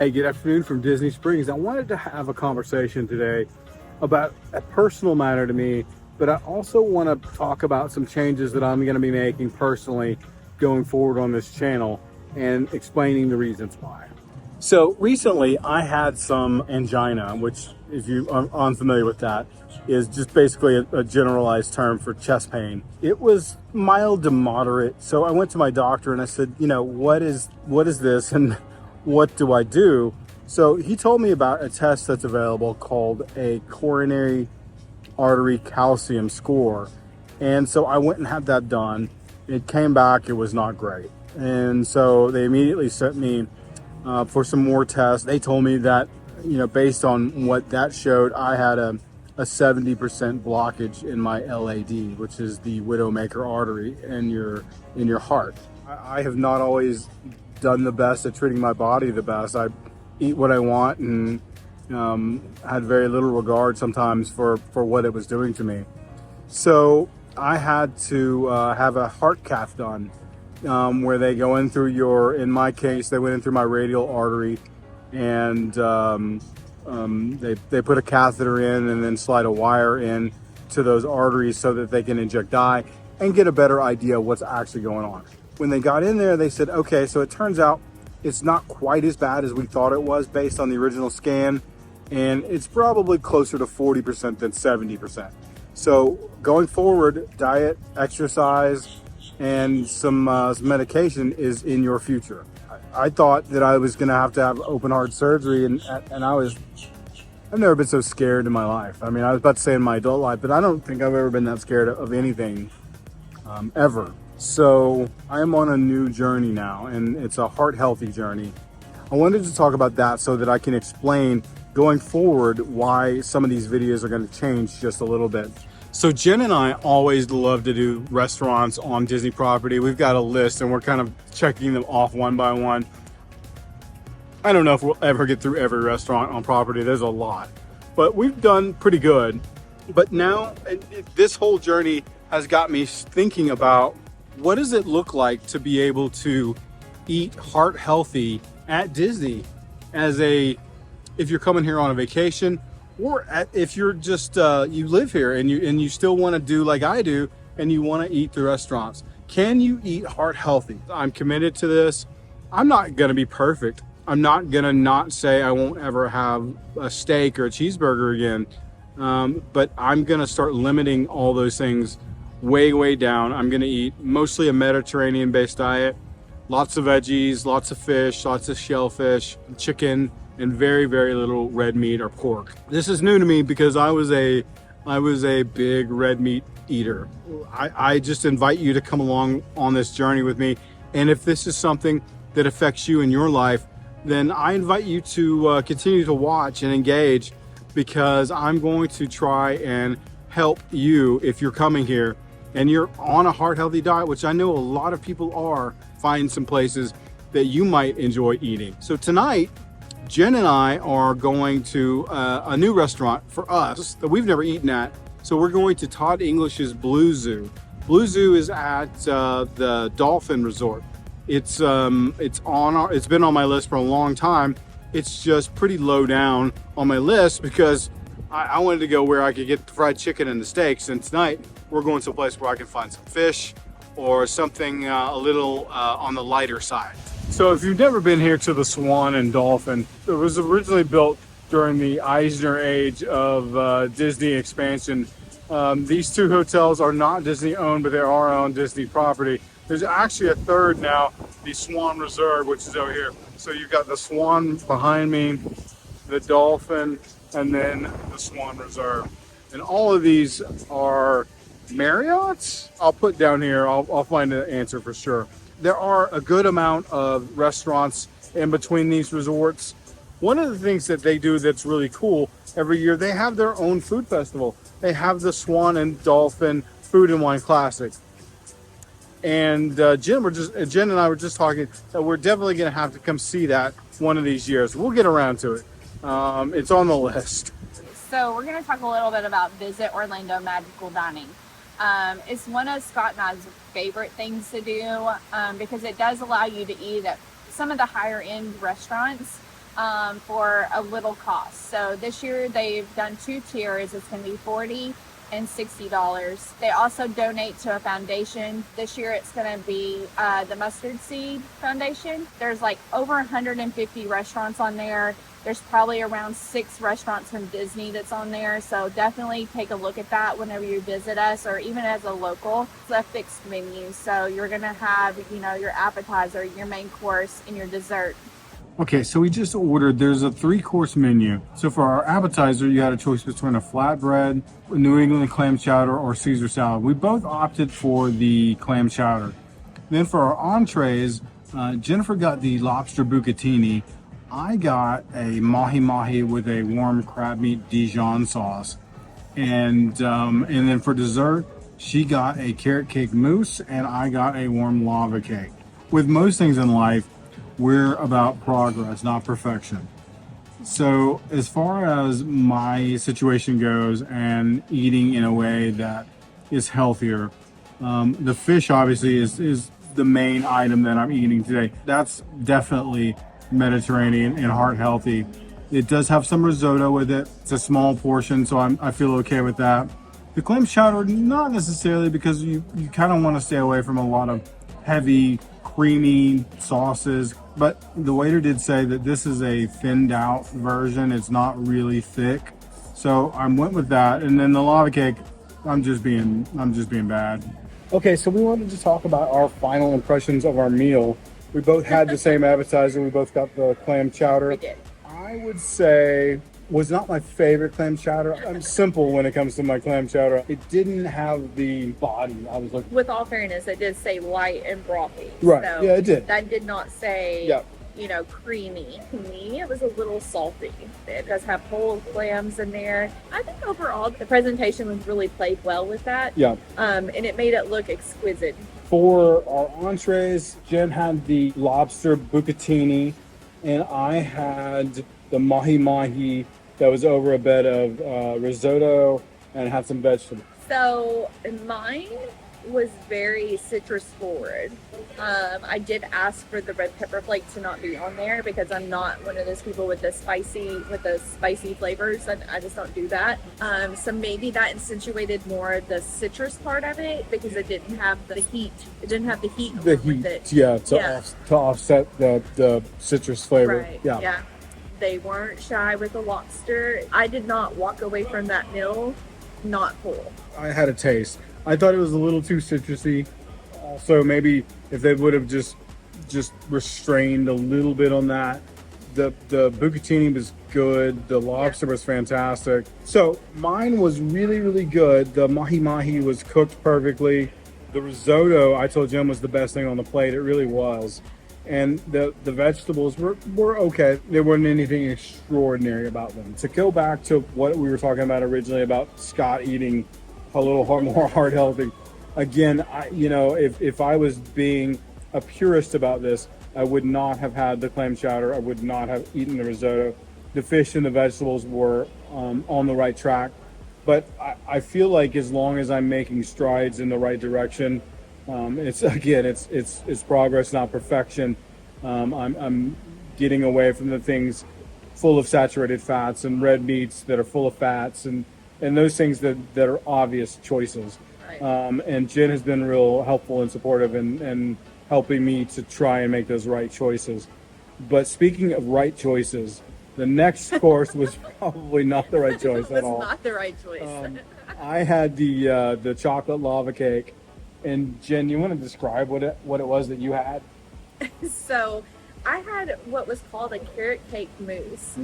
Hey, good afternoon from Disney Springs. I wanted to have a conversation today about a personal matter to me, but I also want to talk about some changes that I'm going to be making personally going forward on this channel and explaining the reasons why. So recently I had some angina, which if you are unfamiliar with that, is just basically a generalized term for chest pain. It was mild to moderate. So I went to my doctor and I said, what is this and what do I do? So he told me about a test that's available called a coronary artery calcium score. And so I went and had that done. It came back, it was not great. And so they immediately sent me for some more tests. They told me that, based on what that showed, I had a 70% blockage in my LAD, which is the widowmaker artery in your heart. I have not always done the best at treating my body the best. I eat what I want and had very little regard sometimes for what it was doing to me. So I had to have a heart cath done, where they go in through in my case, they went in through my radial artery, and they put a catheter in and then slide a wire in to those arteries so that they can inject dye and get a better idea of what's actually going on. When they got in there, they said, okay, so it turns out it's not quite as bad as we thought it was based on the original scan, and it's probably closer to 40% than 70%. So going forward, diet, exercise, and some medication is in your future. I thought that I was going to have open heart surgery, and I've never been so scared in my life. I mean, I was about to say in my adult life, but I don't think I've ever been that scared of anything ever. So I am on a new journey now, and it's a heart healthy journey. I wanted to talk about that so that I can explain going forward why some of these videos are going to change just a little bit. So Jen and I always love to do restaurants on Disney property. We've got a list and we're kind of checking them off one by one. I don't know if we'll ever get through every restaurant on property. There's a lot, but we've done pretty good. But now this whole journey has got me thinking about, what does it look like to be able to eat heart healthy at Disney if you're coming here on a vacation, or if you're just you live here and you still want to do like I do and you want to eat the restaurants. Can you eat heart healthy? I'm committed to this. I'm not going to be perfect. I'm not going to not say I won't ever have a steak or a cheeseburger again. But I'm going to start limiting all those things way down. I'm going to eat mostly a Mediterranean based diet, lots of veggies, lots of fish, lots of shellfish, chicken, and very little red meat or pork. This is new to me because I was a big red meat eater. I just invite you to come along on this journey with me, and if this is something that affects you in your life, then I invite you to continue to watch and engage, because I'm going to try and help you if you're coming here and you're on a heart healthy diet, which I know a lot of people are. Find some places that you might enjoy eating. So tonight, Jen and I are going to a new restaurant for us that we've never eaten at. So we're going to Todd English's Bluezoo. Bluezoo is at the Dolphin Resort. It's been on my list for a long time. It's just pretty low down on my list because I wanted to go where I could get the fried chicken and the steaks. And tonight we're going to a place where I can find some fish or something a little on the lighter side. So if you've never been here to the Swan and Dolphin, it was originally built during the Eisner age of Disney expansion. These two hotels are not Disney owned, but they are on Disney property. There's actually a third now, the Swan Reserve, which is over here. So you've got the Swan behind me, the Dolphin, and then the Swan Reserve. And all of these are Marriott's. I'll put down here, I'll find the answer for sure. There are a good amount of restaurants in between these resorts. One of the things that they do that's really cool, every year they have their own food festival. They have the Swan and Dolphin Food and Wine Classic. And Jen and I were just talking that we're definitely going to have to come see that one of these years. We'll get around to it. It's on the list. So we're going to talk a little bit about Visit Orlando Magical Dining. It's one of Scott and I's favorite things to do because it does allow you to eat at some of the higher end restaurants for a little cost. So this year they've done 2 tiers. It's going to be $40 and $60. They also donate to a foundation. This year it's going to be the Mustard Seed Foundation. There's like over 150 restaurants on there. There's probably around 6 restaurants from Disney that's on there. So definitely take a look at that whenever you visit us, or even as a local. It's a fixed menu. So you're going to have, your appetizer, your main course, and your dessert. Okay, so we just ordered, there's a 3-course menu. So for our appetizer, you had a choice between a flatbread, a New England clam chowder, or Caesar salad. We both opted for the clam chowder. Then for our entrees, Jennifer got the lobster bucatini. I got a mahi-mahi with a warm crab meat Dijon sauce. And then for dessert, she got a carrot cake mousse, and I got a warm lava cake. With most things in life, we're about progress, not perfection. So as far as my situation goes and eating in a way that is healthier, the fish obviously is the main item that I'm eating today. That's definitely Mediterranean and heart healthy. It does have some risotto with it. It's a small portion, so I feel okay with that. The clam chowder, not necessarily, because you kind of want to stay away from a lot of heavy, creamy sauces. But the waiter did say that this is a thinned out version. It's not really thick. So I went with that. And then the lava cake, I'm just being bad. Okay, so we wanted to talk about our final impressions of our meal. We both had the same appetizer. We both got the clam chowder. We did. I would say was not my favorite clam chowder. I'm simple when it comes to my clam chowder. It didn't have the body I was looking for. With all fairness, it did say light and brothy. Right, So yeah, it did. That did not say, Yeah. Creamy. To me, it was a little salty. It does have whole clams in there. I think overall, the presentation was really played well with that. Yeah. And it made it look exquisite. For our entrees, Jen had the lobster bucatini, and I had the mahi-mahi that was over a bed of risotto and had some vegetables. So mine was very citrus forward. I did ask for the red pepper flake to not be on there because I'm not one of those people with the spicy flavors. I just don't do that. So maybe that insinuated more the citrus part of it because it didn't have the heat. It didn't have the heat. The heat, to offset the citrus flavor. Right. Yeah. They weren't shy with the lobster. I did not walk away from that meal not full. I had a taste. I thought it was a little too citrusy. So maybe if they would have just restrained a little bit on that. The bucatini was good. The lobster was fantastic. So mine was really, really good. The mahi-mahi was cooked perfectly. The risotto, I told Jim, was the best thing on the plate. It really was. And the vegetables were okay. There wasn't anything extraordinary about them. To go back to what we were talking about originally about Scott eating a little more heart healthy. Again, if I was being a purist about this, I would not have had the clam chowder. I would not have eaten the risotto. The fish and the vegetables were on the right track. But I feel like as long as I'm making strides in the right direction, it's progress, not perfection. I'm getting away from the things full of saturated fats and red meats that are full of fats and those things that are obvious choices. Right. And Jen has been real helpful and supportive and helping me to try and make those right choices. But speaking of right choices, the next course was probably not the right choice at all. It was not the right choice. I had the chocolate lava cake. And Jen, you want to describe what it was that you had? So I had what was called a carrot cake mousse,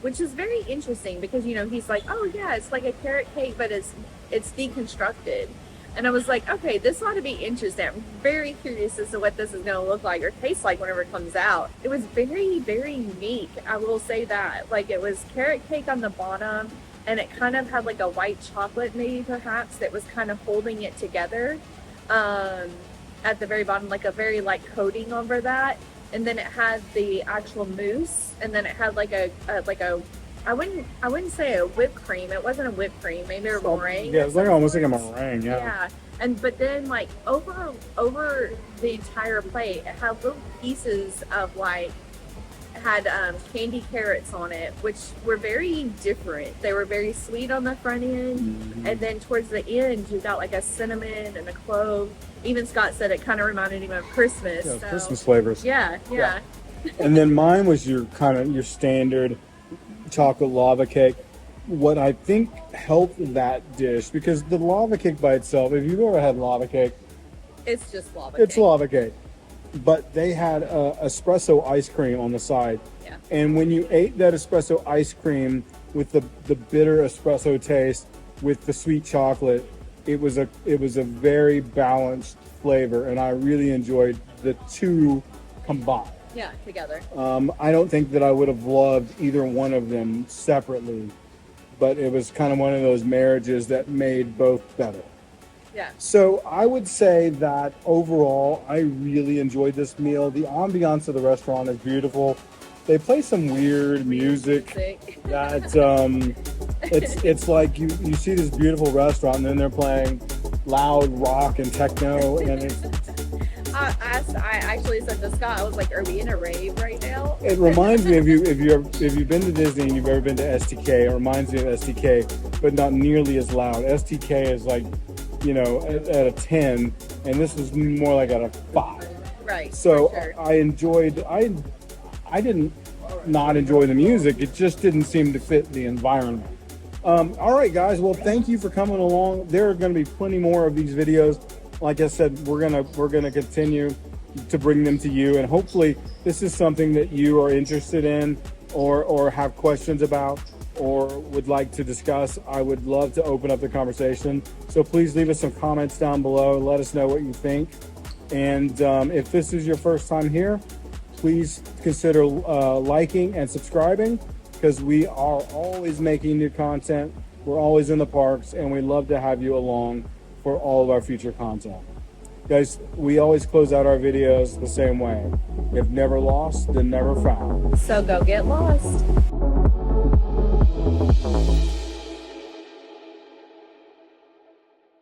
which is very interesting because, he's like, oh yeah, it's like a carrot cake, but it's deconstructed. And I was like, okay, this ought to be interesting. I'm very curious as to what this is going to look like or taste like whenever it comes out. It was very, very unique. I will say that. Like, it was carrot cake on the bottom, and it kind of had like a white chocolate maybe perhaps that was kind of holding it together at the very bottom, like a very light coating over that. And then it had the actual mousse, and then it had like a I wouldn't say a whipped cream. It wasn't a whipped cream. Maybe a meringue. Yeah, it's like almost like a meringue. Yeah. Yeah, but then like over the entire plate, it had little pieces of like, it had candy carrots on it, which were very different. They were very sweet on the front end, and then towards the end, you got like a cinnamon and a clove. Even Scott said it kind of reminded him of Christmas. Yeah, so. Christmas flavors. Yeah. And then mine was your standard chocolate lava cake. What I think helped that dish, because the lava cake by itself, if you've ever had lava cake, It's just lava it's cake. lava cake. But they had espresso ice cream on the side. Yeah. And when you ate that espresso ice cream with the bitter espresso taste with the sweet chocolate, it was a very balanced flavor, and I really enjoyed the two combined. Yeah, together. I don't think that I would have loved either one of them separately, but it was kind of one of those marriages that made both better. Yeah. So I would say that overall, I really enjoyed this meal. The ambiance of the restaurant is beautiful. They play some weird music that it's like you see this beautiful restaurant and then they're playing loud rock and techno, and I actually said to Scott, I was like, "Are we in a rave right now?" it reminds me of if you've been to Disney and you've ever been to STK. It reminds me of STK, but not nearly as loud. STK is like, at a 10, and this is more like at a 5. Right. So for sure. I didn't not enjoy the music. It just didn't seem to fit the environment. All right, guys. Well, thank you for coming along. There are going to be plenty more of these videos. Like I said, we're gonna continue to bring them to you, and hopefully this is something that you are interested in or have questions about or would like to discuss. I would love to open up the conversation. So please leave us some comments down below. Let us know what you think. And if this is your first time here, please consider liking and subscribing, because we are always making new content. We're always in the parks, and we love to have you along for all of our future content. Guys, we always close out our videos the same way. If never lost, then never found. So go get lost.